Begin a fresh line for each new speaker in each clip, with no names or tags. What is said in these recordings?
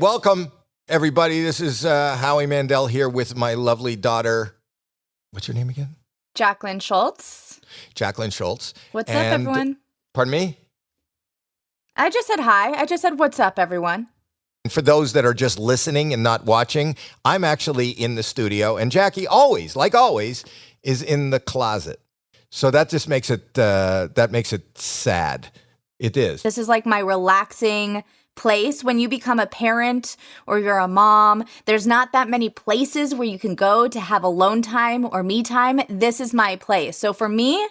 Welcome, everybody. This is Howie Mandel here with my lovely daughter. What's your name again?
Jackelyn Shultz.
Jackelyn Shultz.
What's up, everyone?
Pardon me?
I just said hi. I just said, what's up, everyone?
And for those that are just listening and not watching, I'm actually in the studio, and Jackie always, like always, is in the closet. So that just makes it sad. It is.
This is like my relaxing place. When you become a parent or you're a mom, there's not that many places where you can go to have alone time or me time. This is my place. So for me,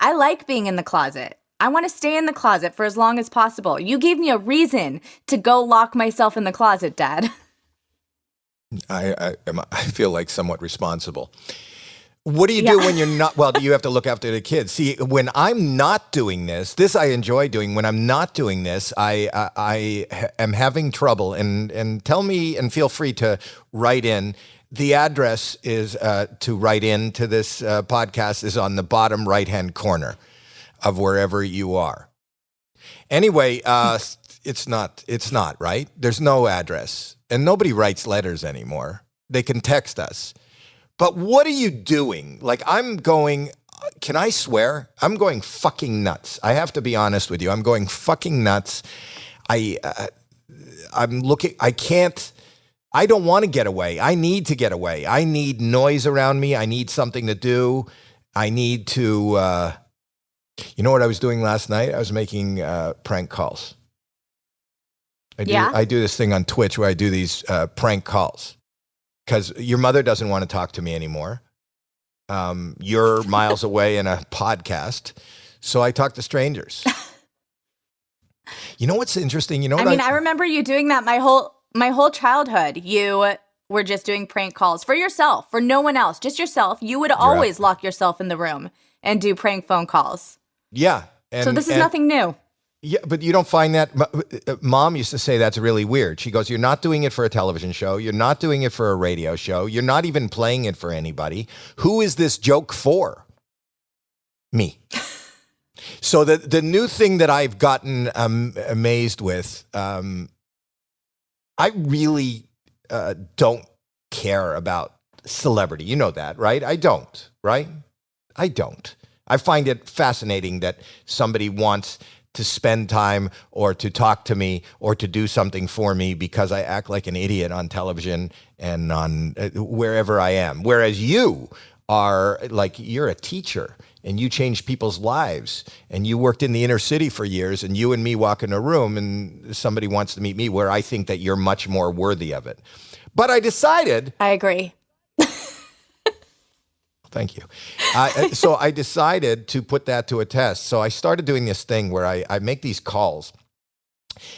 I like being in the closet. I want to stay in the closet for as long as possible. You gave me a reason to go lock myself in the closet, Dad.
I feel like somewhat responsible. What do you do when you're not? Well, you have to look after the kids. See, when I'm not doing this I enjoy doing. When I'm not doing this, I am having trouble. And tell me, and feel free to write in. The address is to write in to this podcast is on the bottom right-hand corner of wherever you are. Anyway, it's not right. There's no address, and nobody writes letters anymore. They can text us. But what are you doing? Like, can I swear? I'm going fucking nuts. I have to be honest with you. I'm going fucking nuts. I don't want to get away. I need to get away. I need noise around me. I need something to do. I need to, you know what I was doing last night? I was making prank calls. I do this thing on Twitch where I do these prank calls. Because your mother doesn't want to talk to me anymore. You're miles away in a podcast. So I talk to strangers. You know what's interesting? I
remember you doing that my whole childhood. You were just doing prank calls for yourself, for no one else, just yourself. You would always lock yourself in the room and do prank phone calls.
Yeah.
So this is nothing new.
Yeah, but you don't find that? Mom used to say that's really weird. She goes, you're not doing it for a television show. You're not doing it for a radio show. You're not even playing it for anybody. Who is this joke for? Me. So the new thing that I've gotten amazed with, I really don't care about celebrity. You know that, right? I don't, right? I don't. I find it fascinating that somebody wants to spend time or to talk to me or to do something for me because I act like an idiot on television and on wherever I am. Whereas you are like, you're a teacher and you change people's lives and you worked in the inner city for years, and you and me walk in a room and somebody wants to meet me where I think that you're much more worthy of it. But I decided.
I agree.
Thank you. So I decided to put that to a test. So I started doing this thing where I make these calls,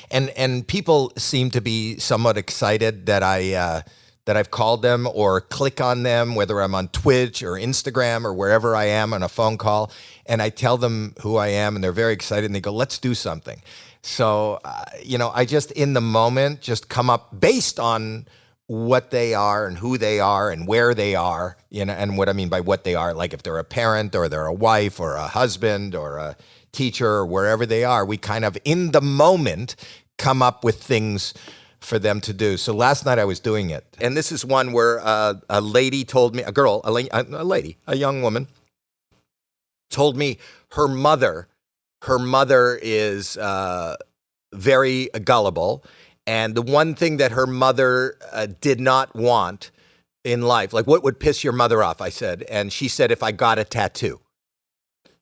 and people seem to be somewhat excited that I've called them or click on them, whether I'm on Twitch or Instagram or wherever I am on a phone call, and I tell them who I am, and they're very excited, and they go, let's do something. So, I just in the moment just come up based on what they are and who they are and where they are, and what I mean by what they are, like if they're a parent or they're a wife or a husband or a teacher or wherever they are, we kind of in the moment come up with things for them to do. So last night I was doing it. And this is one where a lady told me, a young woman told me her mother is very gullible. And the one thing that her mother did not want in life, like what would piss your mother off, I said. And she said, if I got a tattoo.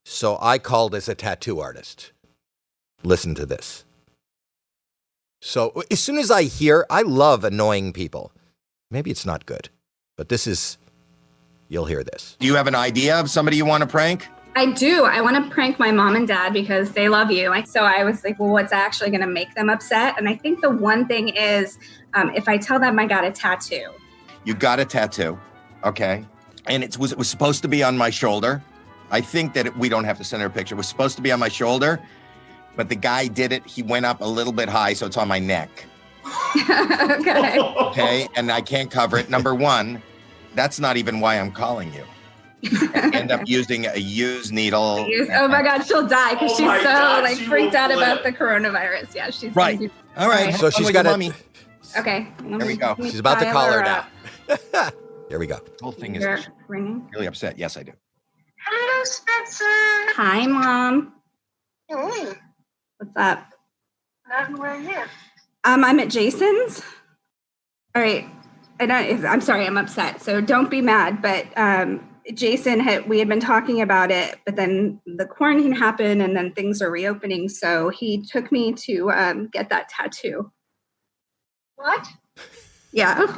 So I called as a tattoo artist. Listen to this. So as soon as I love annoying people. Maybe it's not good, but you'll hear this. Do you have an idea of somebody you want to prank?
I do. I want to prank my mom and dad because they love you. So I was like, well, what's actually going to make them upset? And I think the one thing is if I tell them I got a tattoo.
You got a tattoo. Okay. And it was supposed to be on my shoulder. I think that we don't have to send her a picture. It was supposed to be on my shoulder, but the guy did it. He went up a little bit high, so it's on my neck.
Okay.
Okay. And I can't cover it. Number one, that's not even why I'm calling you. End up using a used needle.
Oh my God, she'll die because she's so freaked out about the coronavirus. Yeah, she's
right. All right, so she's got
Okay.
There we go.
She's about to call her now. Here we go.
The whole thing
You're
is
ringing.
really upset. Yes, I do.
Hello, Spencer.
Hi, Mom.
Hey,
What's up?
nothing. Where are you?
I'm at Jason's. All right. I'm sorry, I'm upset. So don't be mad. But we had been talking about it, but then the quarantine happened and then things are reopening. So he took me to get that tattoo.
What?
Yeah.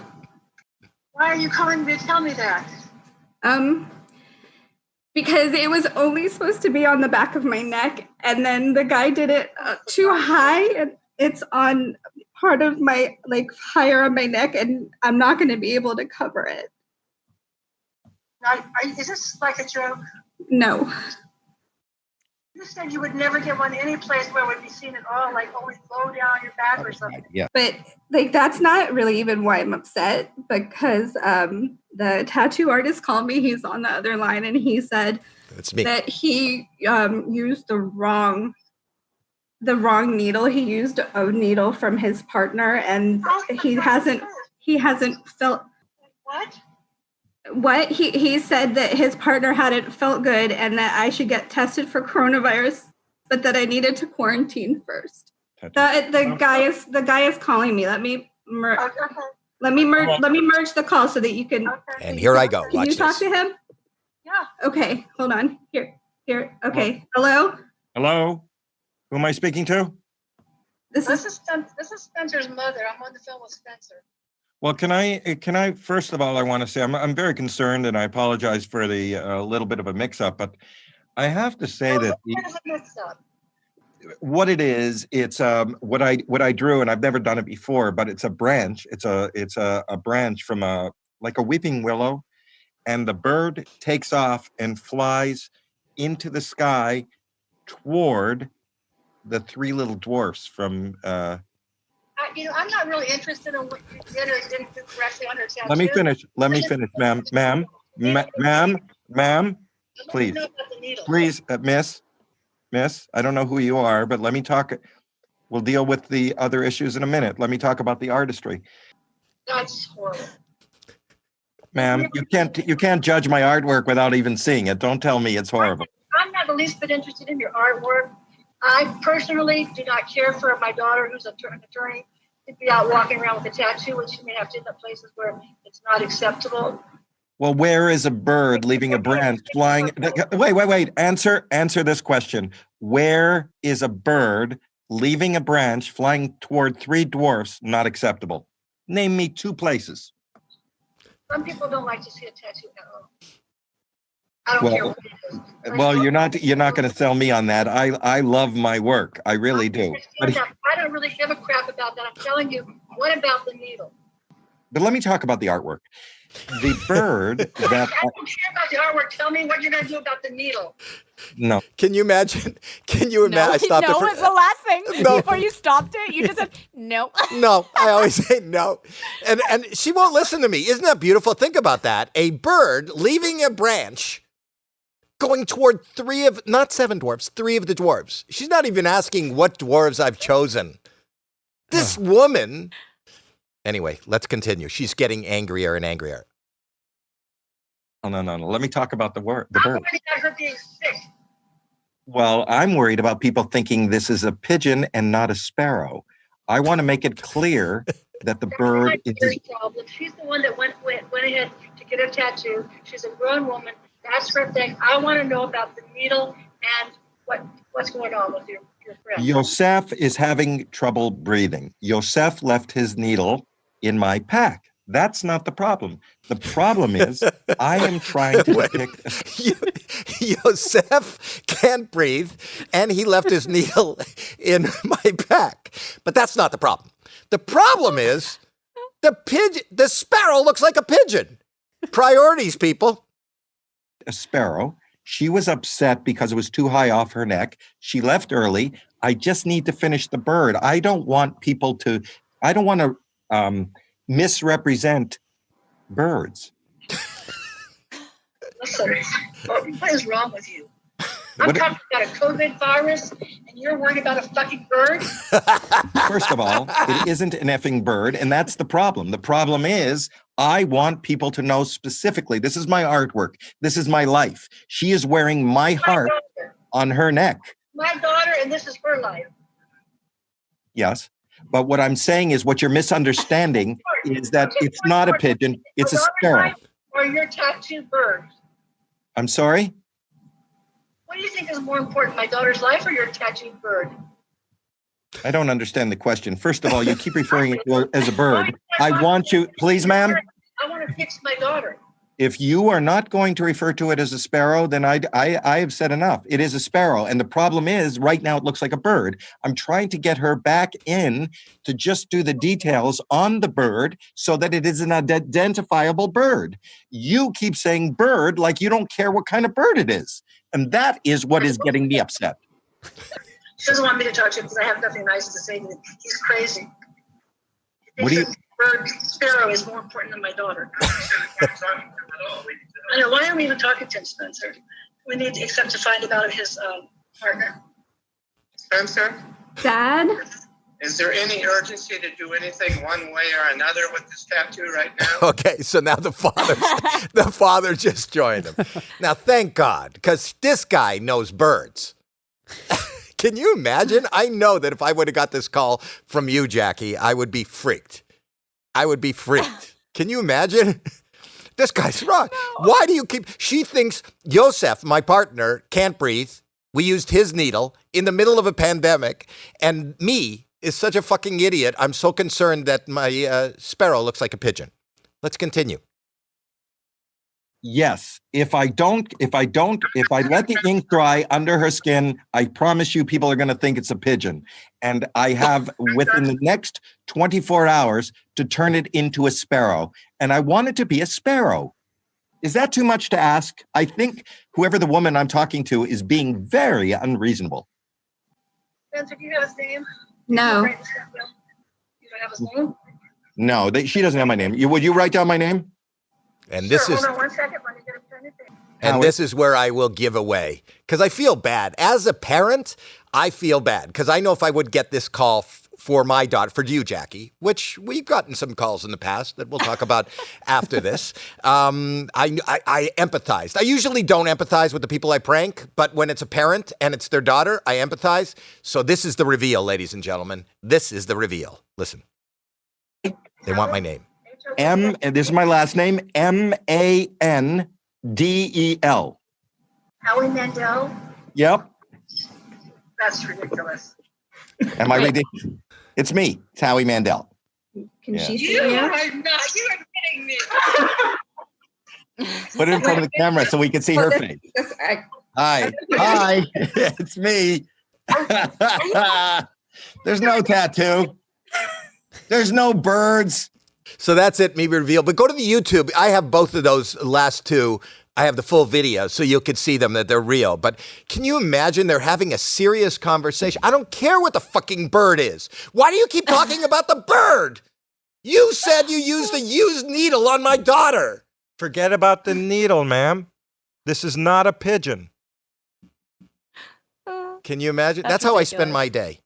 Why are you calling me to tell me that?
Because it was only supposed to be on the back of my neck, and then the guy did it too high, and it's on part of my, like, higher on my neck, and I'm not going to be able to cover it.
Now, is this like a joke?
No.
You said you would never get one any place where it would be seen at all, like only low down your back or something.
Yeah.
But, like, that's not really even why I'm upset, because the tattoo artist called me. He's on the other line, and he said
It's me.
that he used the wrong needle. He used a needle from his partner, and he hasn't felt what he said that his partner hadn't felt good, and that I should get tested for coronavirus, but that I needed to quarantine first. The guy is calling me. Let me merge the call so that you can.
Okay.
And here I go.
Can
Watch
you talk
this.
to him?
Yeah.
Okay, hold on. Here. Okay. Hello.
Hello? Who am I speaking to?
This
This
is
is Spencer's mother. I'm on the phone with Spencer.
Well, can I first of all, I want to say I'm very concerned, and I apologize for the little bit of a mix-up, but I have to say that
What is a mix-up?
what it is, it's what I drew, and I've never done it before, but it's a branch. It's a branch from like a weeping willow, and the bird takes off and flies into the sky toward the three little dwarfs from.
I'm not really interested in what you did or didn't do correctly on her tattoo.
Let me finish, ma'am. Please. Please, Miss, I don't know who you are, but let me talk. We'll deal with the other issues in a minute. Let me talk about the artistry.
That's horrible.
Ma'am, you can't judge my artwork without even seeing it. Don't tell me it's horrible.
I'm not the least bit interested in your artwork. I personally do not care for my daughter, who's an attorney, to be out walking around with a tattoo, which she may have to end up places where it's not acceptable.
Well, where is a bird leaving a branch flying? Wait. Answer this question. Where is a bird leaving a branch flying toward three dwarfs not acceptable? Name me two places.
Some people don't like to see a tattoo at all. I don't care what it is.
Well, you're not going to sell me on that. I love my work. I really do.
I don't really give a crap about that. I'm telling you, what about the needle?
But let me talk about the artwork. The bird that
I don't care about the artwork. Tell me what you're going to do about the needle.
no.
Can you imagine?
No,
I stopped
no
it
was the last thing
No.
before you stopped it. You just said no.
No, I always say no. And she won't listen to me. Isn't that beautiful? Think about that. A bird leaving a branch going toward not seven dwarfs, three of the dwarves. She's not even asking what dwarves I've chosen. This woman. Anyway, let's continue. She's getting angrier and angrier.
No. Let me talk about the
I'm
bird.
worried about her being sick.
Well, I'm worried about people thinking this is a pigeon and not a sparrow. I want to make it clear that the bird is.
That's my problem. She's the one that went ahead to get a tattoo. She's a grown woman. That's her thing. I want to know about the needle and what's going on with your friend.
Yosef is having trouble breathing. Yosef left his needle in my pack. That's not the problem. The problem is I am trying to depict.
Yosef can't breathe, and he left his needle in my pack. But that's not the problem. The problem is the sparrow looks like a pigeon. Priorities, people.
A sparrow. She was upset because it was too high off her neck. She left early. I just need to finish the bird. I don't want to misrepresent birds.
Listen, what is wrong with you? I'm talking about a COVID virus, and you're worried about a fucking bird?
First of all, it isn't an effing bird, and that's the problem. The problem is I want people to know specifically, this is my artwork. This is my life. She is wearing my heart on her neck.
My daughter, and this is her life.
Yes. But what I'm saying is what you're misunderstanding is that it's not a pigeon, it's a sparrow.
Or your tattooed bird.
I'm sorry?
What do you think is more important, my daughter's life or your tattooed bird?
I don't understand the question. First of all, you keep referring to her as a bird. I want you, please, ma'am.
I want to fix my daughter.
If you are not going to refer to it as a sparrow, then I have said enough. It is a sparrow. And the problem is right now it looks like a bird. I'm trying to get her back in to just do the details on the bird so that it is an identifiable bird. You keep saying bird like you don't care what kind of bird it is. And that is what is getting me upset.
She doesn't want me to talk to him because I have nothing nice to say to him. He's crazy.
What do you...
Bird sparrow is more important than my daughter. I know. Why are we even talking to him, Spencer? We need to accept to find about his partner.
Spencer,
Dad?
is there any urgency to do anything one way or another with this tattoo right now?
Okay, so now the father just joined him. Now, thank God, because this guy knows birds. Can you imagine? I know that if I would have got this call from you, Jackie, I would be freaked. Can you imagine? This guy's wrong. No. Why do you keep... She thinks Yosef, my partner, can't breathe. We used his needle in the middle of a pandemic. And me is such a fucking idiot. I'm so concerned that my sparrow looks like a pigeon. Let's continue.
Yes. If I let the ink dry under her skin, I promise you people are going to think it's a pigeon. And I have within the next 24 hours to turn it into a sparrow. And I want it to be a sparrow. Is that too much to ask? I think whoever the woman I'm talking to is being very unreasonable.
Spencer, do you have his name?
No.
You don't have his name?
No, she doesn't have my name. Would you write down my name?
And
Sure,
this is...
hold on 1 second. Let me get a pen and paper.
And this is where I will give away, because I feel bad. As a parent, I feel bad, because I know if I would get this call for my daughter, for you, Jackie, which we've gotten some calls in the past that we'll talk about after this, I empathized. I usually don't empathize with the people I prank, but when it's a parent and it's their daughter, I empathize. So this is the reveal, ladies and gentlemen. This is the reveal. Listen. They want my name.
And this is my last name, Mandel.
Howie Mandel?
Yep.
That's ridiculous.
Am I ridiculous? It's me. It's Howie Mandel.
Can she see
You
you?
are not. You are kidding me.
Put it in front of the camera so we can see her face. Hi. Hi. It's me. There's no tattoo. There's no birds.
So that's it, me reveal. But go to the YouTube. I have both of those last two. I have the full video so you could see them, that they're real. But can you imagine they're having a serious conversation? I don't care what the fucking bird is. Why do you keep talking about the bird? You said you used a used needle on my daughter. Forget about the needle, ma'am. This is not a pigeon. Can you imagine? That's how
ridiculous.
I spend my day.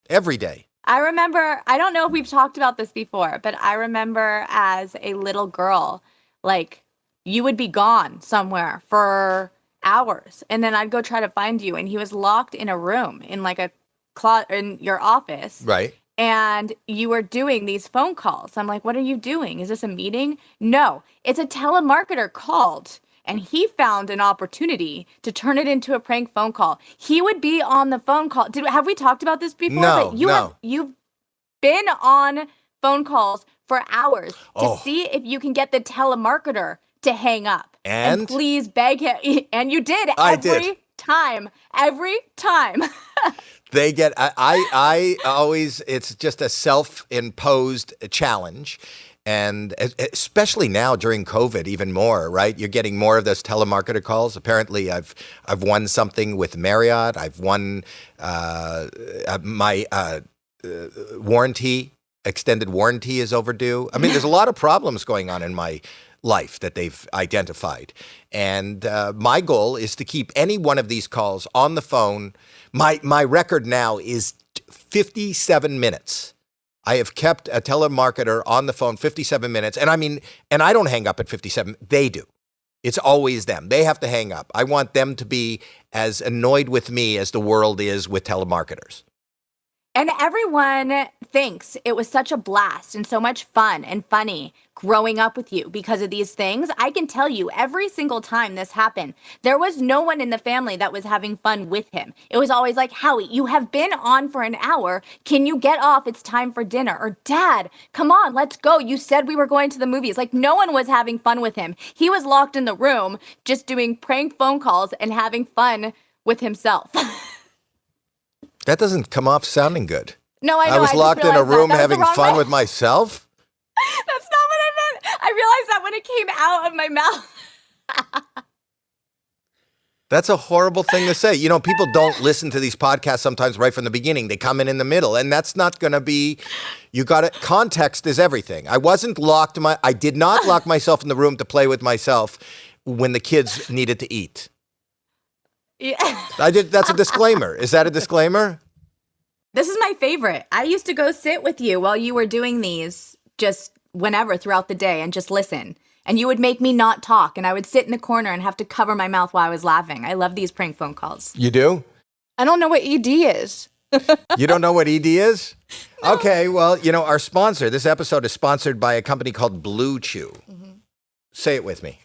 Every day.
I remember, I don't know if we've talked about this before, but I remember as a little girl, like, you would be gone somewhere for hours, and then I'd go try to find you, and he was locked in a room in like a closet in your office.
Right.
And you were doing these phone calls. I'm like, what are you doing? Is this a meeting? No, it's a telemarketer called. And he found an opportunity to turn it into a prank phone call. He would be on the phone call. Have we talked about this before?
No,
But you've been on phone calls for hours to see if you can get the telemarketer to hang up.
And
please beg him. And you did every time.
They get, I always, it's just a self-imposed challenge. And especially now during COVID, even more, right? You're getting more of those telemarketer calls. Apparently, I've won something with Marriott. I've won my extended warranty is overdue. I mean, there's a lot of problems going on in my life that they've identified. And my goal is to keep any one of these calls on the phone. My record now is 57 minutes. I have kept a telemarketer on the phone 57 minutes. And I don't hang up at 57. They do. It's always them. They have to hang up. I want them to be as annoyed with me as the world is with telemarketers.
And everyone thinks it was such a blast and so much fun and funny growing up with you because of these things. I can tell you every single time this happened, there was no one in the family that was having fun with him. It was always like, Howie, you have been on for an hour. Can you get off? It's time for dinner. Or Dad, come on, let's go. You said we were going to the movies. Like no one was having fun with him. He was locked in the room just doing prank phone calls and having fun with himself.
That doesn't come off sounding good.
No, I know.
I was locked in a room having fun with myself?
That's not what I meant. I realized that when it came out of my mouth.
That's a horrible thing to say. You know, people don't listen to these podcasts sometimes right from the beginning. They come in the middle, and that's not going to be, you got it. Context is everything. I did not lock myself in the room to play with myself when the kids needed to eat.
Yeah.
That's a disclaimer. Is that a disclaimer?
This is my favorite. I used to go sit with you while you were doing these just whenever throughout the day and just listen. And you would make me not talk, and I would sit in the corner and have to cover my mouth while I was laughing. I love these prank phone calls.
You do?
I don't know what ED is.
You don't know what ED is? No. Okay, well, you know, our sponsor, this episode is sponsored by a company called Blue Chew. Mm-hmm. Say it with me.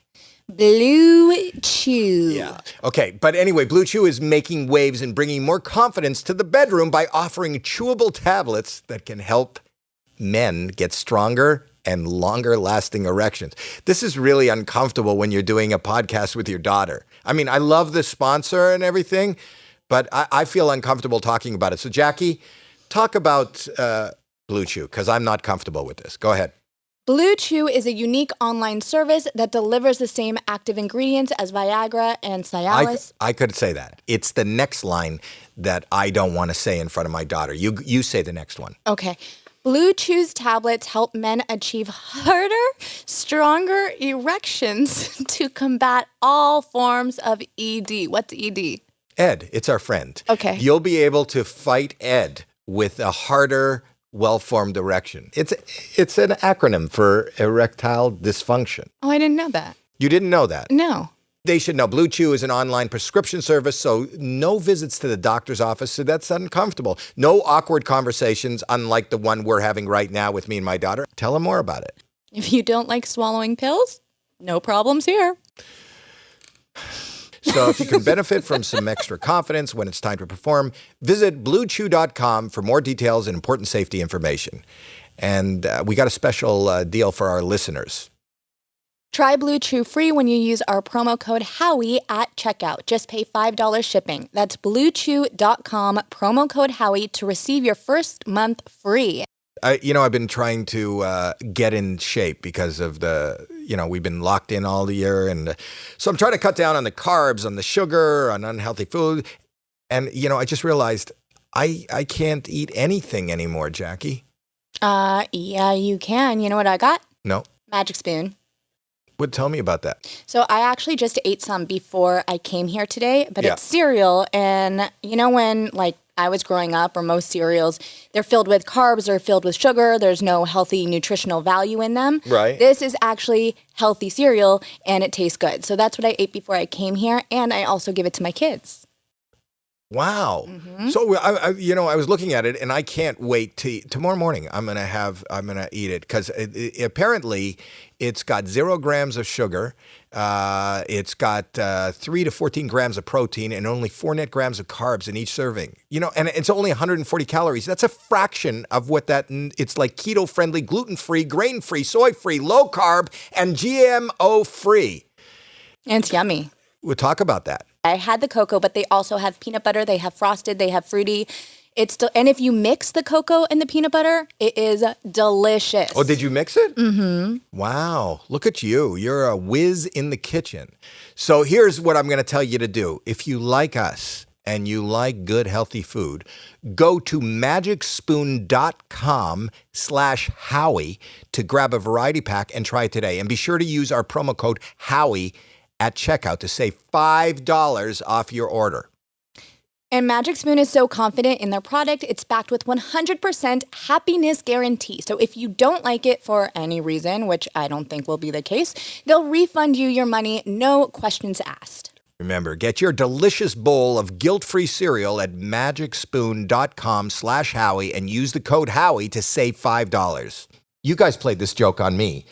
Blue Chew.
Yeah. Okay. But anyway, Blue Chew is making waves and bringing more confidence to the bedroom by offering chewable tablets that can help men get stronger and longer lasting erections. This is really uncomfortable when you're doing a podcast with your daughter. I mean, I love the sponsor and everything, but I feel uncomfortable talking about it. So Jackie, talk about Blue Chew, because I'm not comfortable with this. Go ahead.
Blue Chew is a unique online service that delivers the same active ingredients as Viagra and Cialis.
I could say that. It's the next line that I don't want to say in front of my daughter. You say the next one.
Okay. Blue Chew's tablets help men achieve harder, stronger erections to combat all forms of ED. What's ED?
Ed. It's our friend.
Okay.
You'll be able to fight Ed with a harder, well-formed erection. It's an acronym for erectile dysfunction.
Oh, I didn't know that.
You didn't know that?
No.
They should know. Blue Chew is an online prescription service, so no visits to the doctor's office, so that's uncomfortable. No awkward conversations, unlike the one we're having right now with me and my daughter. Tell them more about it.
If you don't like swallowing pills, no problems here.
So if you can benefit from some extra confidence when it's time to perform, visit bluechew.com for more details and important safety information. And we got a special deal for our listeners.
Try Blue Chew free when you use our promo code Howie at checkout. Just pay $5 shipping. That's bluechew.com, promo code Howie to receive your first month free.
I've been trying to get in shape because of we've been locked in all the year. And so I'm trying to cut down on the carbs, on the sugar, on unhealthy food. And, I just realized I can't eat anything anymore, Jackie.
Yeah, you can. You know what I got?
No.
Magic spoon.
Tell me about that.
So I actually just ate some before I came here today, but It's cereal. And when I was growing up, or most cereals, they're filled with carbs or filled with sugar. There's no healthy nutritional value in them.
Right.
This is actually healthy cereal and it tastes good. So that's what I ate before I came here. And I also give it to my kids.
Wow. Mm-hmm. So I was looking at it and I can't wait tomorrow morning. I'm going to eat it because apparently it's got 0 grams of sugar. It's got 3 to 14 grams of protein and only 4 net grams of carbs in each serving. And it's only 140 calories. That's a fraction of what it's like keto friendly, gluten free, grain free, soy free, low carb, and GMO free.
And it's yummy.
We'll talk about that.
I had the cocoa, but they also have peanut butter. They have frosted. They have fruity. And if you mix the cocoa and the peanut butter, it is delicious.
Oh, did you mix it?
Mm-hmm.
Wow. Look at you. You're a whiz in the kitchen. So here's what I'm going to tell you to do. If you like us and you like good, healthy food, go to magicspoon.com/Howie to grab a variety pack and try it today. And be sure to use our promo code Howie at checkout to save $5 off your order.
And Magic Spoon is so confident in their product, it's backed with 100% happiness guarantee. So if you don't like it for any reason, which I don't think will be the case, they'll refund you your money, no questions asked.
Remember, get your delicious bowl of guilt-free cereal at magicspoon.com/Howie and use the code Howie to save $5. You guys played this joke on me.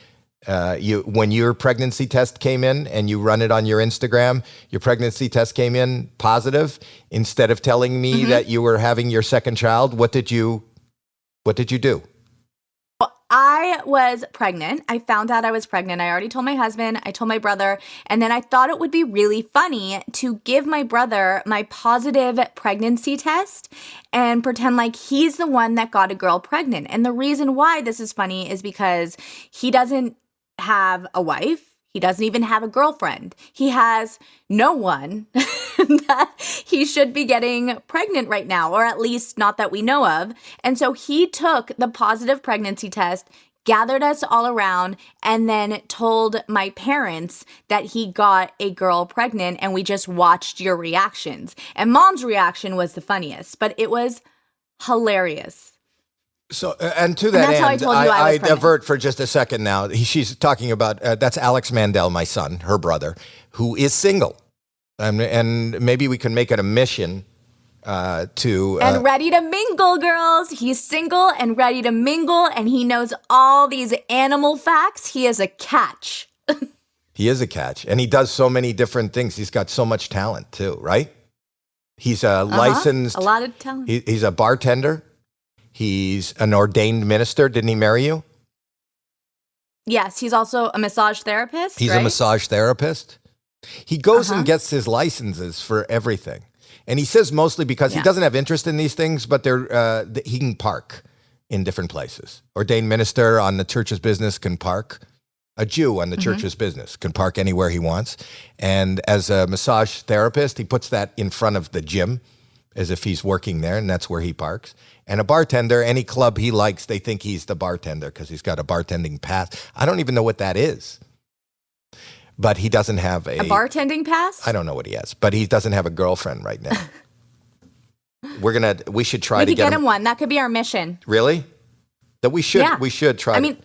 When your pregnancy test came in and you run it on your Instagram, your pregnancy test came in positive. Instead of telling me that you were having your second child, what did you do?
Well, I was pregnant. I found out I was pregnant. I already told my husband. I told my brother. And then I thought it would be really funny to give my brother my positive pregnancy test and pretend like he's the one that got a girl pregnant. And the reason why this is funny is because he doesn't have a wife. He doesn't even have a girlfriend. He has no one that he should be getting pregnant right now, or at least not that we know of. And so he took the positive pregnancy test, gathered us all around, and then told my parents that he got a girl pregnant, and we just watched your reactions. And Mom's reaction was the funniest, but it was hilarious.
So, and to that
that's how I
end,
told you I was
I
pregnant.
divert for just a second now. She's talking about, that's Alex Mandel, my son, her brother, who is single. And maybe we can make it a mission to...
and ready to mingle, girls. He's single and ready to mingle, and he knows all these animal facts. He is a catch.
He is a catch. And he does so many different things. He's got so much talent, too, right? He's a licensed...
A lot of talent.
He's a bartender. He's an ordained minister. Didn't he marry you?
Yes, he's also a massage therapist.
He's
right?
a massage therapist. He goes and gets his licenses for everything. And he says mostly because he doesn't have interest in these things, but he can park in different places. Ordained minister on the church's business can park. A Jew on the church's business can park anywhere he wants. And as a massage therapist, he puts that in front of the gym as if he's working there, and that's where he parks. And a bartender, any club he likes, they think he's the bartender because he's got a bartending pass. I don't even know what that is. But he doesn't have a
bartending pass?
I don't know what he has, but he doesn't have a girlfriend right now. We should try
We
to
could get him one. That could be our mission.
Really? That we should try
I mean,
to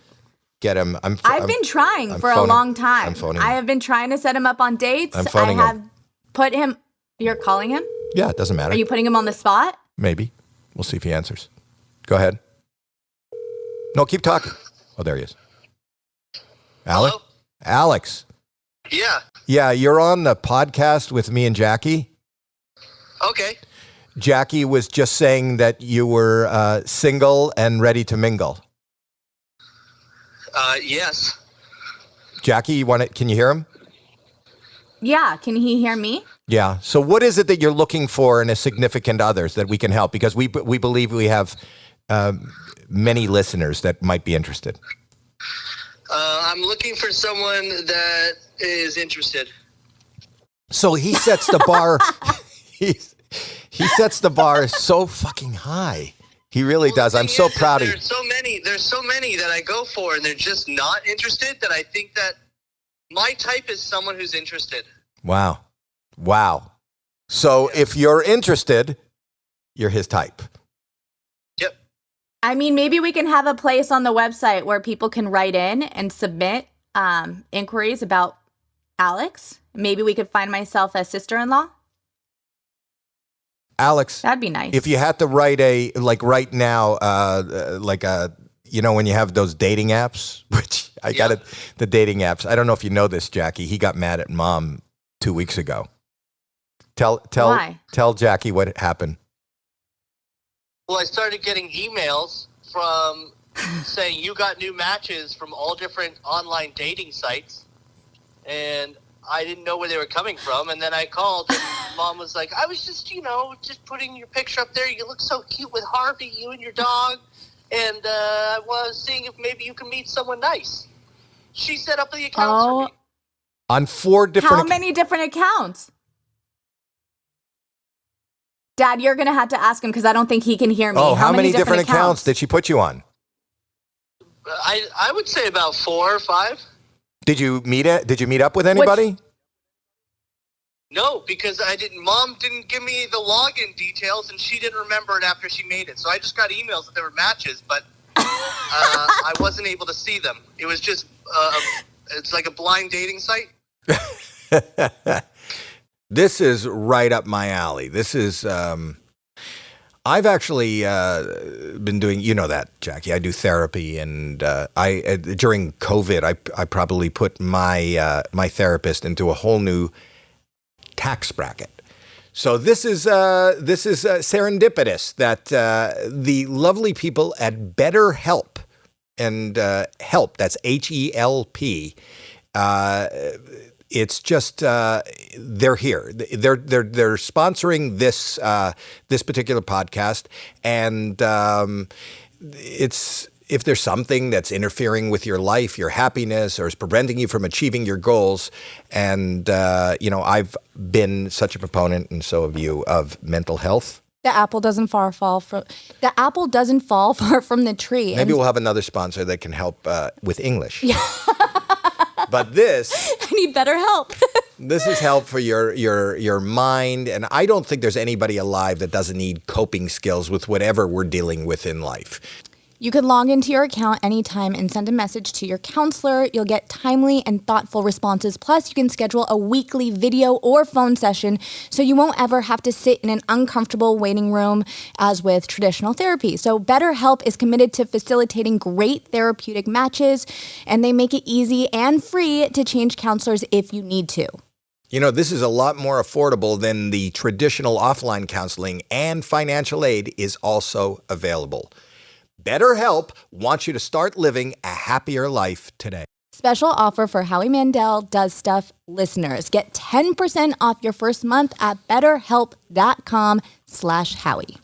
get him.
I've been trying for a long time.
I'm phoning him.
I have been trying to set him up on dates.
I'm phoning
I have
him.
put him. You're calling him?
Yeah, it doesn't matter.
Are you putting him on the spot?
Maybe. We'll see if he answers. Go ahead. No, keep talking. Oh, there he is. Alex?
Hello?
Alex.
Yeah.
Yeah, you're on the podcast with me and Jackie.
Okay.
Jackie was just saying that you were single and ready to mingle.
Yes.
Jackie, can you hear him?
Yeah. Can he hear me?
Yeah. So what is it that you're looking for in a significant other that we can help? Because we believe we have many listeners that might be interested.
I'm looking for someone that is interested.
So he sets the bar. he sets the bar so fucking high. He really does. I'm so proud of you.
There's so many that I go for, and they're just not interested. That I think that my type is someone who's interested.
Wow. So if you're interested, you're his type.
Yep.
I mean, maybe we can have a place on the website where people can write in and submit inquiries about Alex. Maybe we could find myself a sister-in-law.
Alex,
That'd be nice.
if you had to write right now, when you have those dating apps, which I got it, the dating apps. I don't know if you know this, Jackie. He got mad at Mom 2 weeks ago.
Why?
Tell Jackie what happened.
Well, I started getting emails from saying you got new matches from all different online dating sites, and I didn't know where they were coming from. And then I called, and Mom was like, "I was just putting your picture up there. You look so cute with Harvey, you and your dog, and I was seeing if maybe you can meet someone nice." She set up the accounts for me.
On 4 different...
How many different accounts? Dad, you're going to have to ask him because I don't think he can hear me.
Oh, how many different accounts did she put you on?
I would say about 4 or 5.
Did you meet up with anybody?
No, because Mom didn't give me the login details, and she didn't remember it after she made it. So I just got emails that there were matches, but I wasn't able to see them. It was just, it's like a blind dating site.
This is right up my alley. This is, I've actually been doing, you know that, Jackie. I do therapy, and during COVID, I probably put my therapist into a whole new tax bracket. So this is serendipitous that the lovely people at BetterHelp and help, that's HELP. It's just they're here. They're sponsoring this particular podcast, and it's. If there's something that's interfering with your life, your happiness, or is preventing you from achieving your goals, and I've been such a proponent, and so have you, of mental health.
The apple doesn't fall far from the tree.
Maybe we'll have another sponsor that can help with English. Yeah. But this,
I need better help.
This is help for your mind, and I don't think there's anybody alive that doesn't need coping skills with whatever we're dealing with in life.
You can log into your account anytime and send a message to your counselor. You'll get timely and thoughtful responses. Plus, you can schedule a weekly video or phone session so you won't ever have to sit in an uncomfortable waiting room as with traditional therapy. So BetterHelp is committed to facilitating great therapeutic matches, and they make it easy and free to change counselors if you need to.
You know, this is a lot more affordable than the traditional offline counseling, and financial aid is also available. BetterHelp wants you to start living a happier life today.
Special offer for Howie Mandel Does Stuff listeners. Get 10% off your first month at betterhelp.com/Howie.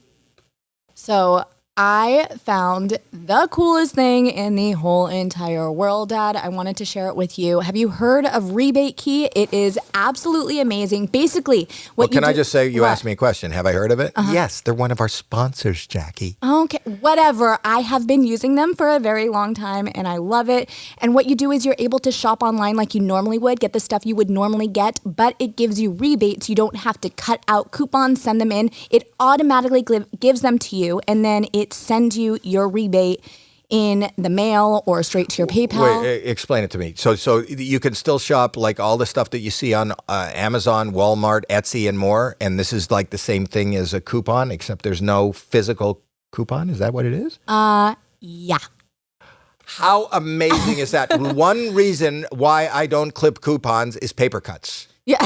So I found the coolest thing in the whole entire world, Dad. I wanted to share it with you. Have you heard of RebateKey? It is absolutely amazing. Basically,
can I just say, you asked me a question. Have I heard of it? Uh-huh. Yes, they're one of our sponsors, Jackie.
Okay, whatever. I have been using them for a very long time, and I love it. And what you do is you're able to shop online like you normally would, get the stuff you would normally get, but it gives you rebates. You don't have to cut out coupons, send them in. It automatically gives them to you, and then it sends you your rebate in the mail or straight to your PayPal.
Wait, explain it to me. So you can still shop like all the stuff that you see on Amazon, Walmart, Etsy, and more, and this is like the same thing as a coupon, except there's no physical coupon. Is that what it is?
Yeah.
How amazing is that? One reason why I don't clip coupons is paper cuts.
Yeah.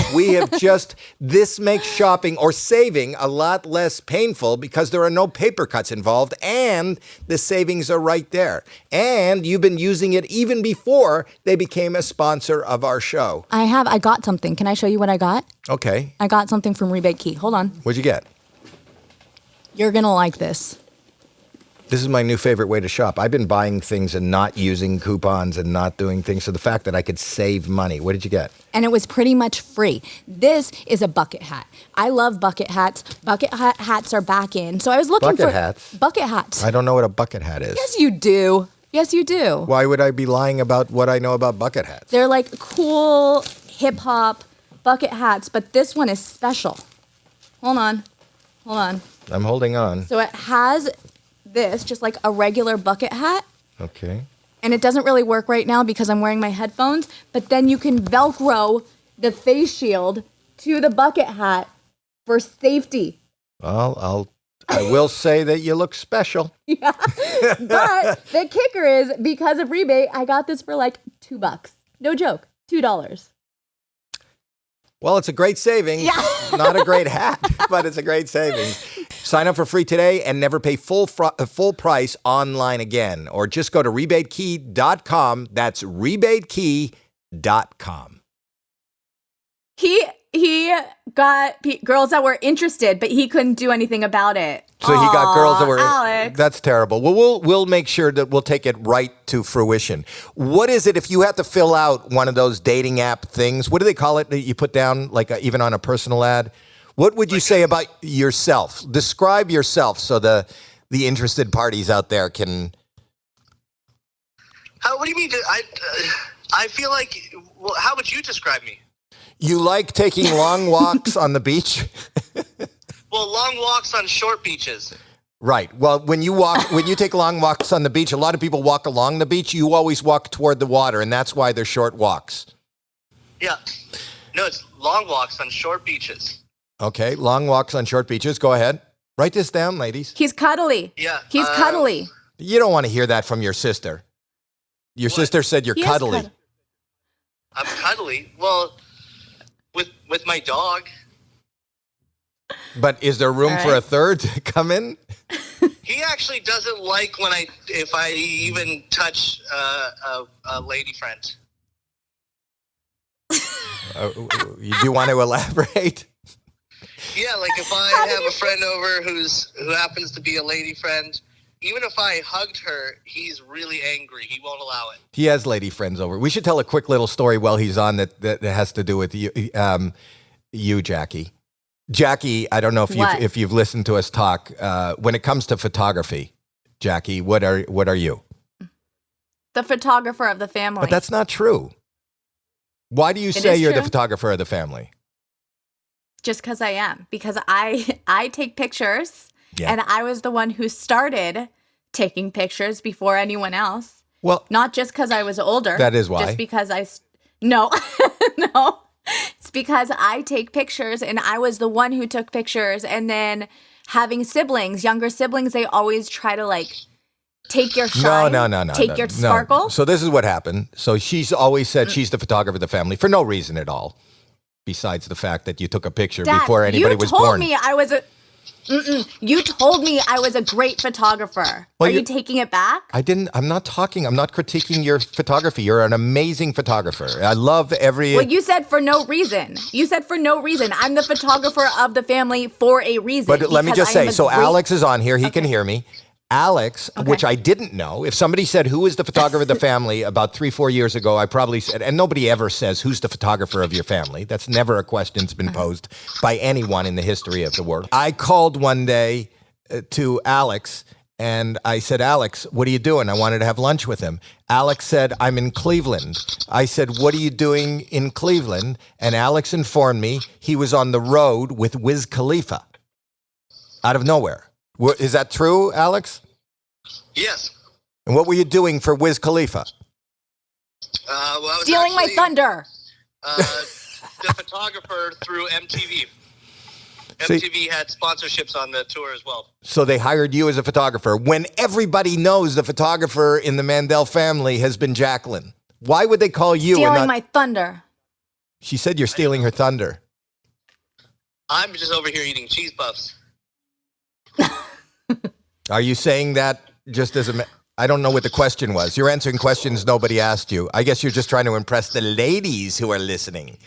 This makes shopping or saving a lot less painful because there are no paper cuts involved, and the savings are right there. And you've been using it even before they became a sponsor of our show.
I have. I got something. Can I show you what I got?
Okay.
I got something from RebateKey. Hold on.
What'd you get?
You're going to like this.
This is my new favorite way to shop. I've been buying things and not using coupons and not doing things. So the fact that I could save money. What did you get?
And it was pretty much free. This is a bucket hat. I love bucket hats. Bucket hats are back in. So I was looking for bucket hats.
I don't know what a bucket hat is.
Yes, you do. Yes, you do.
Why would I be lying about what I know about bucket hats?
They're like cool hip hop bucket hats, but this one is special. Hold on.
I'm holding on.
So it has this, just like a regular bucket hat.
Okay.
And it doesn't really work right now because I'm wearing my headphones, but then you can Velcro the face shield to the bucket hat for safety.
Well, I will say that you look special.
Yeah. But the kicker is, because of rebate, I got this for like $2. No joke. $2.
Well, it's a great savings. Yeah. Not a great hat, but it's a great savings. Sign up for free today and never pay full price online again. Or just go to RebateKey.com. That's RebateKey.com.
He got girls that were interested, but he couldn't do anything about it.
So he got girls that were...
Alex.
That's terrible. Well, we'll make sure that we'll take it right to fruition. What is it if you have to fill out one of those dating app things? What do they call it that you put down, like even on a personal ad? What would you say about yourself? Describe yourself so the interested parties out there can.
What do you mean? I feel like. Well, how would you describe me?
You like taking long walks on the beach?
Well, long walks on short beaches.
Right. Well, when you take long walks on the beach, a lot of people walk along the beach. You always walk toward the water, and that's why they're short walks.
Yeah. No, it's long walks on short beaches.
Okay, long walks on short beaches. Go ahead. Write this down, ladies.
He's cuddly.
Yeah.
He's cuddly.
You don't want to hear that from your sister. Your sister said you're
He is
cuddly.
I'm cuddly. Well, with my dog.
But is there room
All
for
right.
a third to come in?
He actually doesn't like if I even touch a lady friend.
Do you want to elaborate?
Yeah, like if I have a friend over who happens to be a lady friend, even if I hugged her, he's really angry. He won't allow it.
He has lady friends over. We should tell a quick little story while he's on that has to do with you, Jackie. Jackie, I don't know if you've listened to us talk. When it comes to photography, Jackie, what are you?
The photographer of the family.
But that's not true. Why do you say
is
you're the
true.
photographer of the family?
Just because I am. Because I take pictures,
Yeah.
and I was the one who started taking pictures before anyone else.
Well,
Not just because I was older.
That is why.
Just because no, no. It's because I take pictures, and I was the one who took pictures. And then having siblings, younger siblings, they always try to like take your shine.
No.
Take your sparkle.
So this is what happened. So she's always said she's the photographer of the family for no reason at all, besides the fact that you took a picture
Dad,
before anybody was born.
You told me I was you told me I was a great photographer.
Well,
Are you taking it back?
I'm not critiquing your photography. You're an amazing photographer. I love every.
Well, you said for no reason. You said for no reason. I'm the photographer of the family for a reason.
But let me
because
just
I am
say,
a
so
great-
Alex is on here. He can hear me. Alex, which I didn't know. If somebody said, who is the photographer of the family about 3-4 years ago, I probably said, and nobody ever says, who's the photographer of your family? That's never a question that's been posed by anyone in the history of the world. I called one day to Alex and I said, Alex, what are you doing? I wanted to have lunch with him. Alex said, I'm in Cleveland. I said, what are you doing in Cleveland? And Alex informed me he was on the road with Wiz Khalifa out of nowhere. Is that true, Alex?
Yes.
And what were you doing for Wiz Khalifa?
I was
Stealing my
actually,
thunder.
The photographer through MTV.
See-
MTV had sponsorships on the tour as well.
So they hired you as a photographer when everybody knows the photographer in the Mandel family has been Jackelyn. Why would they call you?
Stealing
and not-
my thunder.
She said you're stealing her thunder.
I'm just over here eating cheese puffs.
Are you saying that just as I don't know what the question was. You're answering questions nobody asked you. I guess you're just trying to impress the ladies who are listening.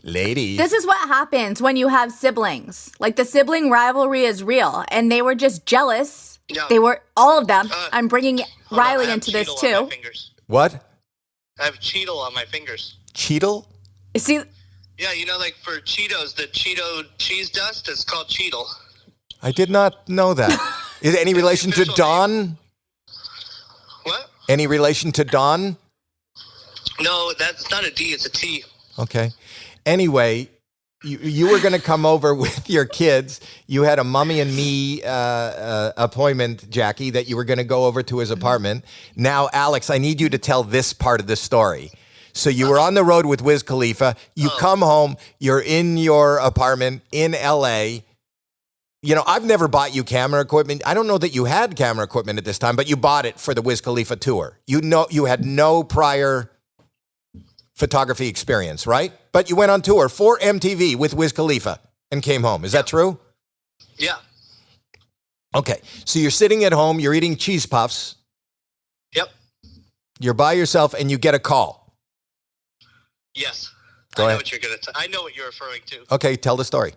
Ladies.
This is what happens when you have siblings. Like the sibling rivalry is real, and they were just jealous.
Yeah.
They were all of them. I'm bringing
Hold on, I
Riley
have
into this
Cheetle on my
too.
fingers.
What?
I have Cheetle on my fingers.
Cheetle?
See,
Yeah, you know, like for Cheetos, the Cheeto cheese dust is called Cheetle.
I did not know that. Is it any relation to
official
Dawn?
What?
Any relation to Dawn?
No, that's not a D, it's a T.
Okay. Anyway, you were going to come over with your kids. You had a mommy and me appointment, Jackie, that you were going to go over to his apartment. Now, Alex, I need you to tell this part of the story. So you were on the road with Wiz Khalifa. You come home. You're in your apartment in L.A. You know, I've never bought you camera equipment. I don't know that you had camera equipment at this time, but you bought it for the Wiz Khalifa tour. You know, you had no prior photography experience, right? But you went on tour for MTV with Wiz Khalifa and came home. Is that true?
Yeah.
Okay. So you're sitting at home, you're eating cheese puffs,
Yep.
you're by yourself, and you get a call.
Yes.
Go
I know
ahead.
what you're gonna. I know what you're referring to.
Okay, tell the story.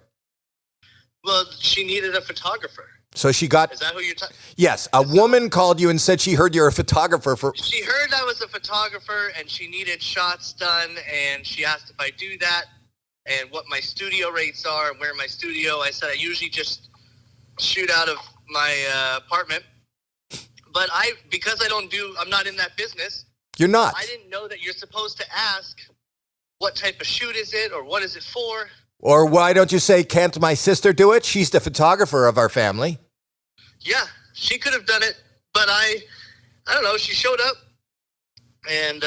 Well, she needed a photographer.
So she got,
Is that who you're talking?
yes, a woman called you and said she heard you're a photographer for,
She heard I was a photographer and she needed shots done, and she asked if I do that. and what my studio rates are and where my studio. I said I usually just shoot out of my apartment, but because I'm not in that business.
You're not.
I didn't know that you're supposed to ask what type of shoot is it or what is it for.
Or why don't you say, can't my sister do it? She's the photographer of our family.
Yeah, she could have done it, but I don't know. She showed up, and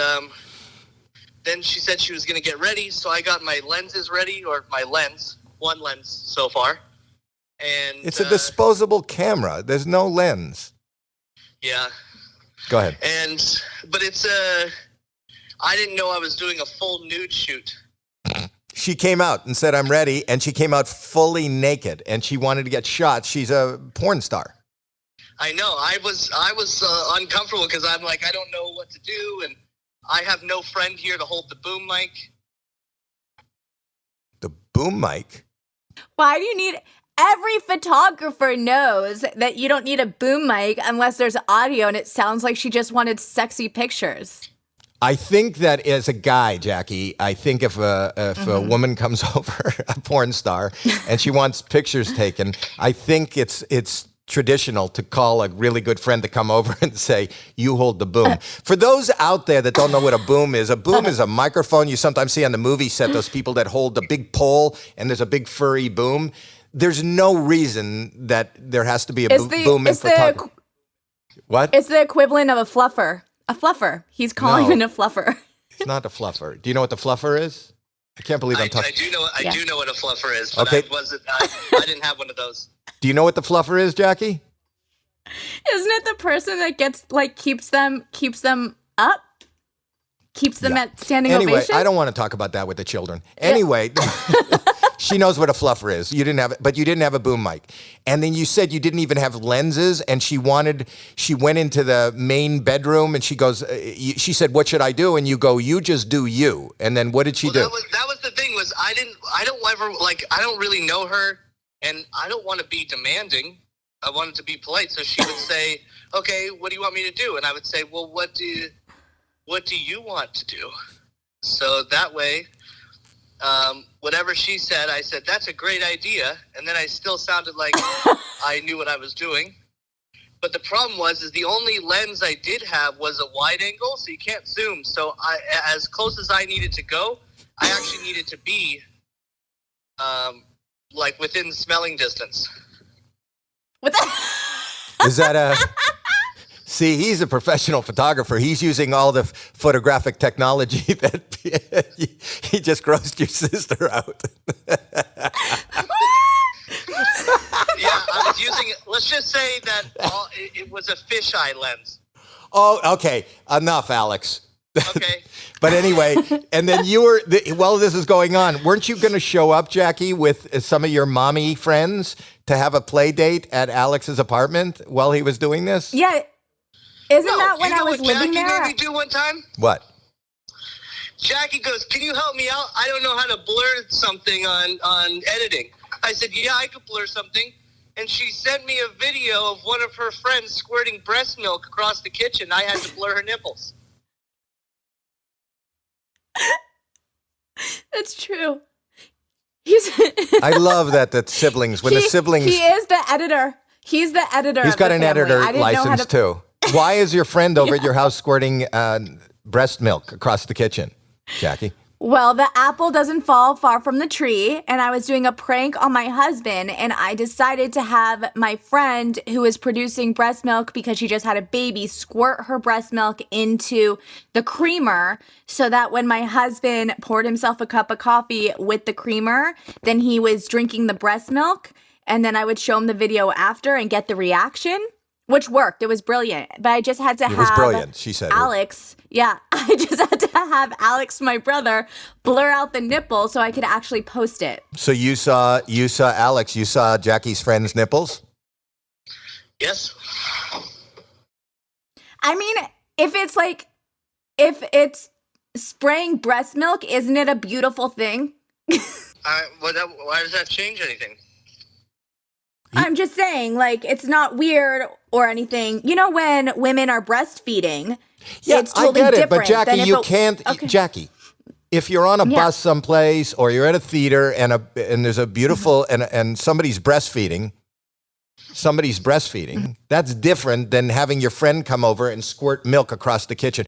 then she said she was going to get ready, so I got my lenses ready, or one lens so far. And
it's a disposable camera. There's no lens.
Yeah.
Go ahead.
But it's I didn't know I was doing a full nude shoot.
She came out and said, I'm ready. And she came out fully naked and she wanted to get shot. She's a porn star.
I know. I was uncomfortable because I'm like, I don't know what to do. And I have no friend here to hold the boom mic.
The boom mic?
Why do you need... Every photographer knows that you don't need a boom mic unless there's audio and it sounds like she just wanted sexy pictures.
I think that as a guy, Jackie, I think if a woman comes over, a porn star, and she wants pictures taken, I think it's traditional to call a really good friend to come over and say, you hold the boom. For those out there that don't know what a boom is a microphone you sometimes see on the movie set, those people that hold the big pole and there's a big furry boom. There's no reason that there has to be a boom in photography. What?
It's the equivalent of a fluffer. A fluffer. He's calling it a fluffer.
It's not a fluffer. Do you know what the fluffer is? I can't believe I'm talking.
I do know what a fluffer is, but
okay.
I didn't have one of those.
Do you know what the fluffer is, Jackie?
Isn't it the person that gets keeps them up? Keeps them at standing ovation?
Anyway, I don't want to talk about that with the children. Anyway, she knows what a fluffer is. You didn't have it, but you didn't have a boom mic. And then you said you didn't even have lenses, and she went into the main bedroom and she goes, she said, what should I do? And you go, you just do you. And then what did she do?
That was the thing was I don't really know her, and I don't want to be demanding. I wanted to be polite. So she would say, okay, what do you want me to do? And I would say, well, what do you want to do? So that way, whatever she said, I said, that's a great idea. And then I still sounded like I knew what I was doing. But the problem is the only lens I did have was a wide angle, so you can't zoom. So as close as I needed to go, I actually needed to be within smelling distance.
What the?
Is that a... See, he's a professional photographer. He's using all the photographic technology that he just grossed your sister out.
Yeah, I was using it. Let's just say that it was a fisheye lens.
Oh, okay. Enough, Alex.
Okay.
But anyway, and then while this is going on, weren't you going to show up, Jackie, with some of your mommy friends to have a play date at Alex's apartment while he was doing this?
Yeah. Isn't that when I was living there?
Jackie made me do one time?
What?
Jackie goes, can you help me out? I don't know how to blur something on editing. I said, yeah, I could blur something. And she sent me a video of one of her friends squirting breast milk across the kitchen. I had to blur her nipples.
That's true.
I love that siblings, when the siblings...
He is the editor. He's the editor.
He's got an editor license too. Why is your friend over at your house squirting breast milk across the kitchen, Jackie?
Well, the apple doesn't fall far from the tree, and I was doing a prank on my husband, and I decided to have my friend who is producing breast milk because she just had a baby squirt her breast milk into the creamer so that when my husband poured himself a cup of coffee with the creamer, then he was drinking the breast milk, and then I would show him the video after and get the reaction. Which worked. It was brilliant. But I just had to have... It was
brilliant, she said.
Alex. Yeah. I just had to have Alex, my brother, blur out the nipple so I could actually post it.
So you saw Alex, you saw Jackie's friend's nipples?
Yes.
I mean, if it's spraying breast milk, isn't it a beautiful thing?
Why does that change anything?
I'm just saying, it's not weird or anything. You know, when women are breastfeeding,
yeah,
it's totally
I get it,
different.
but Jackie, you can't. Okay. Jackie, if you're on a bus someplace or you're at a theater and there's a beautiful and somebody's breastfeeding, that's different than having your friend come over and squirt milk across the kitchen.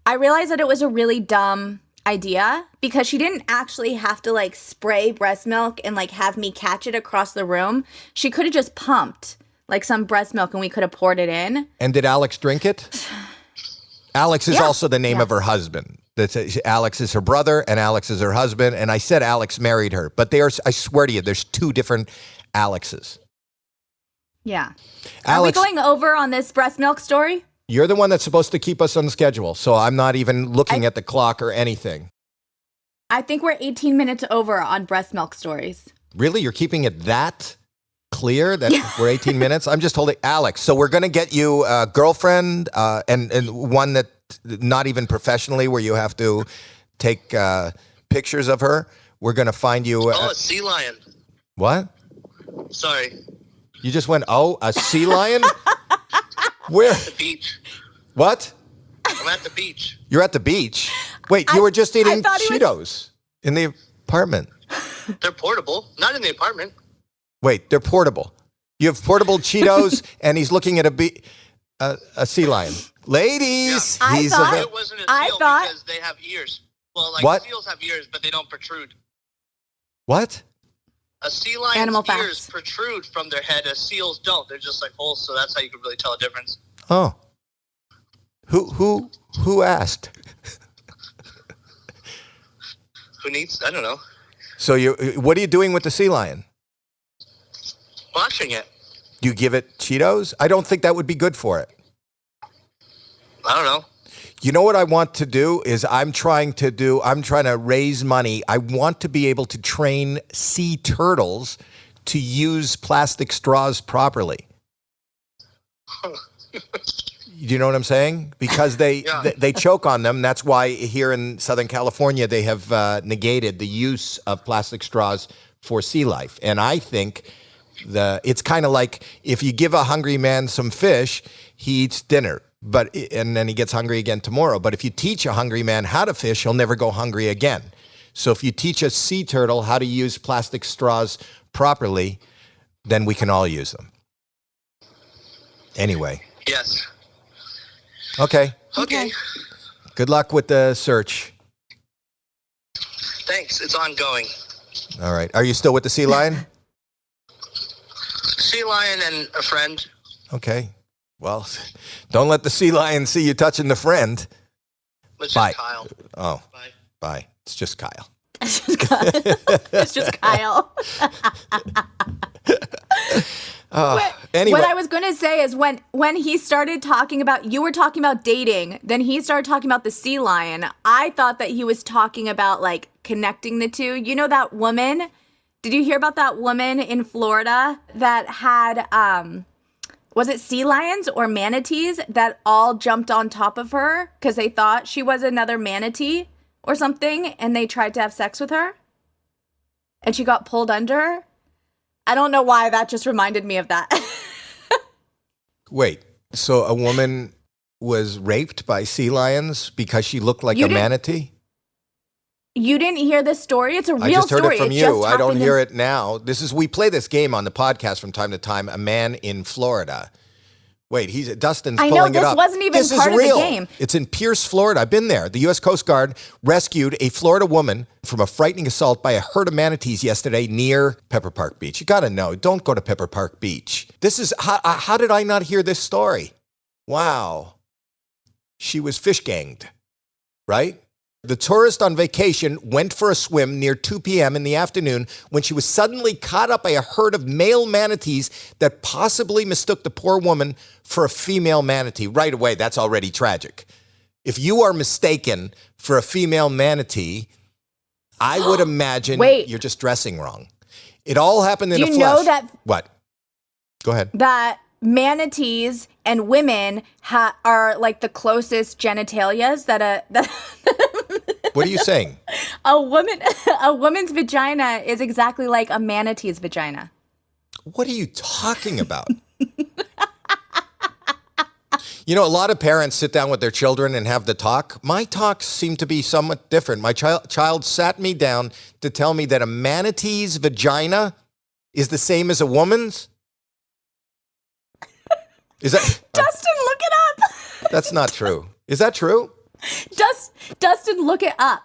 I realized that it was a really dumb idea because she didn't actually have to like spray breast milk and like have me catch it across the room. She could have just pumped like some breast milk and we could have poured it in. And
did Alex drink it? Alex is also the name of her husband. Alex is her brother and Alex is her husband. And I said Alex married her, but I swear to you, there's two different Alexes.
Yeah.
Alex,
are we going over on this breast milk story?
You're the one that's supposed to keep us on schedule, so I'm not even looking at the clock or anything.
I think we're 18 minutes over on breast milk stories.
Really? You're keeping it that clear that we're 18 minutes? I'm just holding Alex. So we're going to get you a girlfriend and one that not even professionally where you have to take pictures of her. We're going to find you.
A sea lion.
What?
Sorry.
You just went, a sea lion? Where?
At the beach.
What?
I'm at the beach.
You're at the beach? Wait, you were just eating Cheetos in the apartment.
They're portable, not in the apartment.
Wait, they're portable. You have portable Cheetos, and he's looking at a sea lion. Ladies,
yeah.
He's
it wasn't a seal because they have ears. Well, like seals have ears, but they don't protrude.
What?
A sea lion's ears protrude from their head. A seals don't. They're just like holes, so that's how you can really tell a difference.
Oh. Who asked?
Who needs? I don't know.
So what are you doing with the sea lion?
Watching it.
You give it Cheetos? I don't think that would be good for it.
I don't know.
You know what I want to do is I'm trying to raise money. I want to be able to train sea turtles to use plastic straws properly. You know what I'm saying? Because they choke on them. That's why here in Southern California, they have negated the use of plastic straws for sea life. And I think it's kind of like if you give a hungry man some fish, he eats dinner. And then he gets hungry again tomorrow. But if you teach a hungry man how to fish, he'll never go hungry again. So if you teach a sea turtle how to use plastic straws properly, then we can all use them. Anyway.
Yes.
Okay.
Okay.
Good luck with the search.
Thanks. It's ongoing.
All right. Are you still with the sea lion?
Sea lion and a friend.
Okay. Well, don't let the sea lion see you touching the friend.
It's
Bye.
just Kyle.
Oh.
Bye.
Bye. It's just Kyle.
It's just Kyle.
Anyway.
What I was going to say is when he started talking about, you were talking about dating, then he started talking about the sea lion. I thought that he was talking about like connecting the two. You know that woman? Did you hear about that woman in Florida that had, was it sea lions or manatees that all jumped on top of her because they thought she was another manatee or something and they tried to have sex with her? And she got pulled under? I don't know why that just reminded me of that.
Wait, so a woman was raped by sea lions because she looked like a manatee?
You didn't hear this story? It's a real story.
I just heard it from you. I don't hear it now. We play this game on the podcast from time to time. A man in Florida. Wait, Dustin's pulling it up.
I know, this wasn't even part of the game.
It's in Pierce, Florida. I've been there. The U.S. Coast Guard rescued a Florida woman from a frightening assault by a herd of manatees yesterday near Pepper Park Beach. You got to know, don't go to Pepper Park Beach. This is, how did I not hear this story? Wow. She was fish ganged, right? The tourist on vacation went for a swim near 2 p.m. in the afternoon when she was suddenly caught up by a herd of male manatees that possibly mistook the poor woman for a female manatee. Right away, that's already tragic. If you are mistaken for a female manatee, I would imagine you're just dressing wrong. It all happened in the flesh.
Do you know that?
What? Go ahead.
That manatees and women are like the closest genitalias that
What are you saying?
A woman's vagina is exactly like a manatee's vagina.
What are you talking about? You know, a lot of parents sit down with their children and have the talk. My talks seem to be somewhat different. My child sat me down to tell me that a manatee's vagina is the same as a woman's. Is that
Dustin, look it up.
That's not true. Is that true?
Dustin, look it up.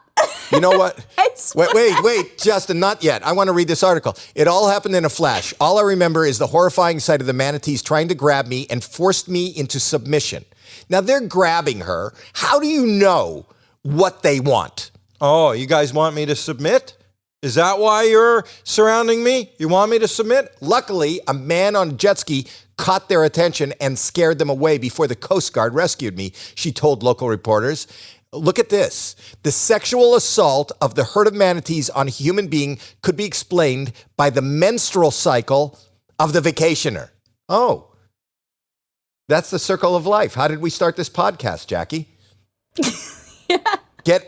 You know what?
I swear.
Wait, Justin, not yet. I want to read this article. It all happened in a flash. All I remember is the horrifying sight of the manatees trying to grab me and forced me into submission. Now, they're grabbing her. How do you know what they want? Oh, you guys want me to submit? Is that why you're surrounding me? You want me to submit? Luckily, a man on a jet ski caught their attention and scared them away before the Coast Guard rescued me, she told local reporters. Look at this. The sexual assault of the herd of manatees on a human being could be explained by the menstrual cycle of the vacationer. Oh, that's the circle of life. How did we start this podcast, Jackie? Yeah.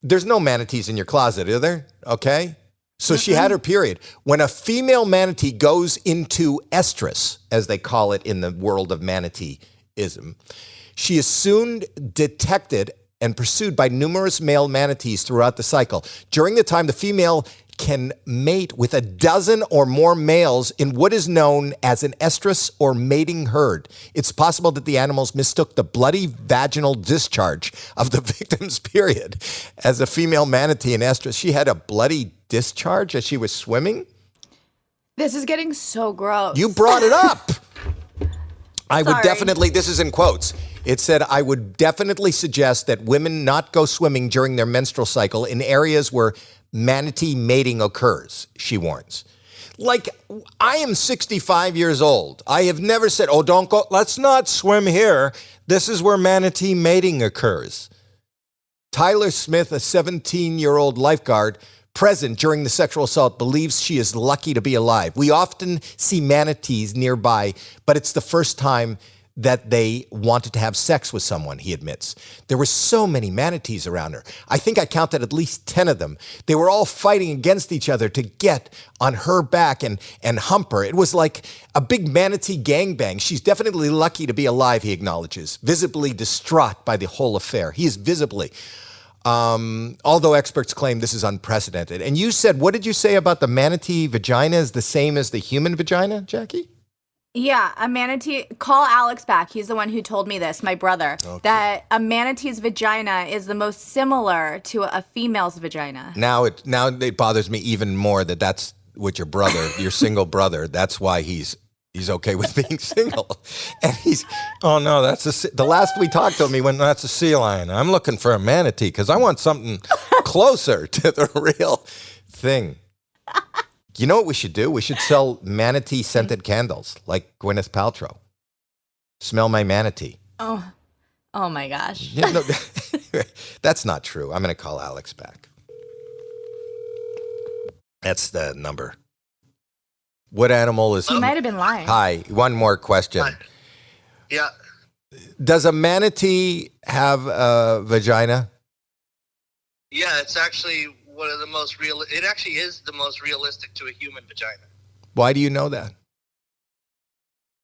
There's no manatees in your closet, are there? Okay. So she had her period. When a female manatee goes into estrus, as they call it in the world of manateeism, she is soon detected and pursued by numerous male manatees throughout the cycle. During the time, the female can mate with a dozen or more males in what is known as an estrus or mating herd. It's possible that the animals mistook the bloody vaginal discharge of the victim's period as a female manatee in estrus. She had a bloody discharge as she was swimming?
This is getting so gross.
You brought it up. I would
Sorry.
definitely, this is in quotes, it said, I would definitely suggest that women not go swimming during their menstrual cycle in areas where manatee mating occurs, she warns. Like, I am 65 years old. I have never said, oh, don't go, let's not swim here. This is where manatee mating occurs. Tyler Smith, a 17-year-old lifeguard present during the sexual assault, believes she is lucky to be alive. We often see manatees nearby, but it's the first time that they wanted to have sex with someone, he admits. There were so many manatees around her. I think I counted at least 10 of them. They were all fighting against each other to get on her back and hump her. It was like a big manatee gangbang. She's definitely lucky to be alive, he acknowledges, visibly distraught by the whole affair. He is visibly. Although experts claim this is unprecedented. And you said, what did you say about the manatee vagina is the same as the human vagina, Jackie?
Yeah, a manatee. Call Alex back. He's the one who told me this, my brother, that a manatee's vagina is the most similar to a female's vagina.
Now it bothers me even more that that's with your brother, your single brother. That's why he's okay with being single. And oh no, the last we talked to him, he went, that's a sea lion. I'm looking for a manatee because I want something closer to the real thing. You know what we should do? We should sell manatee scented candles like Gwyneth Paltrow. Smell my manatee.
Oh my gosh.
Yeah, no, that's not true. I'm going to call Alex back. That's the number. What animal is...
He might have been lying.
Hi, one more question.
Hi. Yeah.
Does a manatee have a vagina?
Yeah, it's actually one of the most real. It actually is the most realistic to a human vagina.
Why do you know that?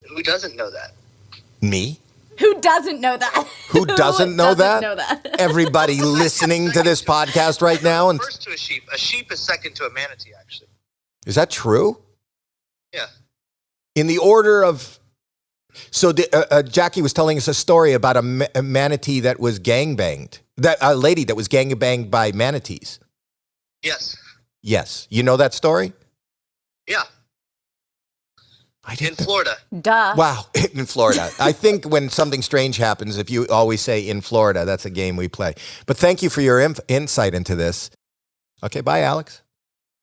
Who doesn't know that?
Me?
Who doesn't know that?
Who doesn't know that?
Know that?
Everybody listening to this podcast right now. And
First to a sheep. A sheep is second to a manatee, actually.
is that true?
Yeah.
In the order of... So Jackie was telling us a story about a manatee that was gangbanged. A lady that was gangbanged by manatees.
Yes.
Yes. You know that story?
Yeah.
I
In
didn't.
Florida.
Duh.
Wow, in Florida. I think when something strange happens, if you always say in Florida, that's a game we play. But thank you for your insight into this. Okay, bye, Alex.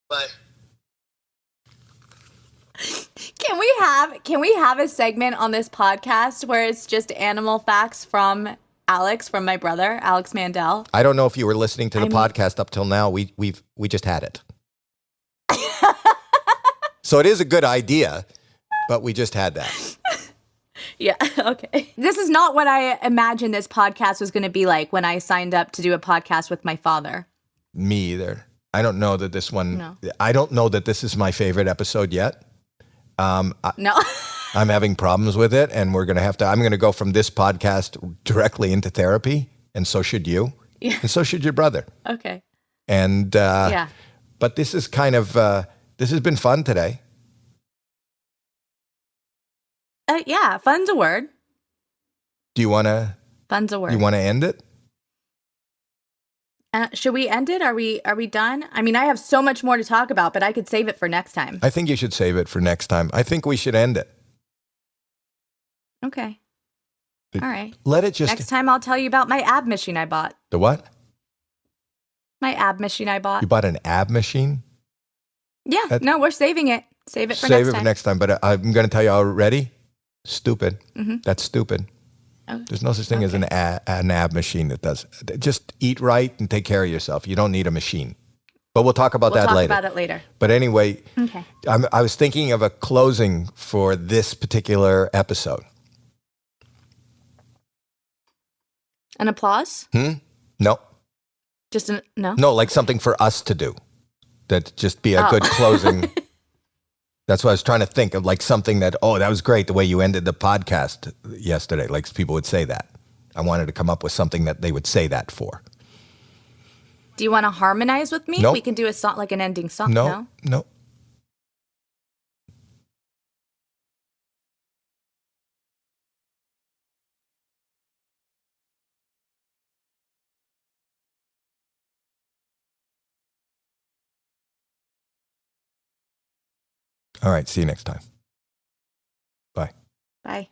But
Can we have a segment on this podcast where it's just animal facts from Alex, from my brother, Alex Mandel?
I don't know if you were listening to the podcast up till now. We just had it. So it is a good idea, but we just had that.
Yeah, okay. This is not what I imagined this podcast was going to be like when I signed up to do a podcast with my father.
Me either. I don't know that this one.
No.
I don't know that this is my favorite episode yet.
No.
I'm having problems with it, and I'm going to go from this podcast directly into therapy, and so should you, and so should your brother.
Okay.
And
Yeah.
but this is kind of this has been fun today.
Yeah, fun's a word.
Do you want to?
Fun's a word.
You want to end it?
Should we end it? Are we done? I mean, I have so much more to talk about, but I could save it for next time.
I think you should save it for next time. I think we should end it.
Okay. All right.
Let it just.
Next time I'll tell you about my ab machine I bought.
The what?
My ab machine I bought.
You bought an ab machine?
Yeah. No, we're saving it. Save it for
Save
next
it
time.
for next time. But I'm going to tell you already. Stupid.
Mm-hmm.
That's stupid.
Oh,
There's no such thing as an ab machine that does. Just eat right and take care of yourself. You don't need a machine. But we'll talk about that later.
We'll talk about it later.
But anyway,
Okay.
I was thinking of a closing for this particular episode.
An applause?
No.
Just no?
No, like something for us to do. That just be a good closing. That's what I was trying to think of, like something that, that was great the way you ended the podcast yesterday. Like people would say that. I wanted to come up with something that they would say that for.
Do you want to harmonize with me?
Nope.
We can do a song, like an ending song.
No. All right. See you next time. Bye.
Bye.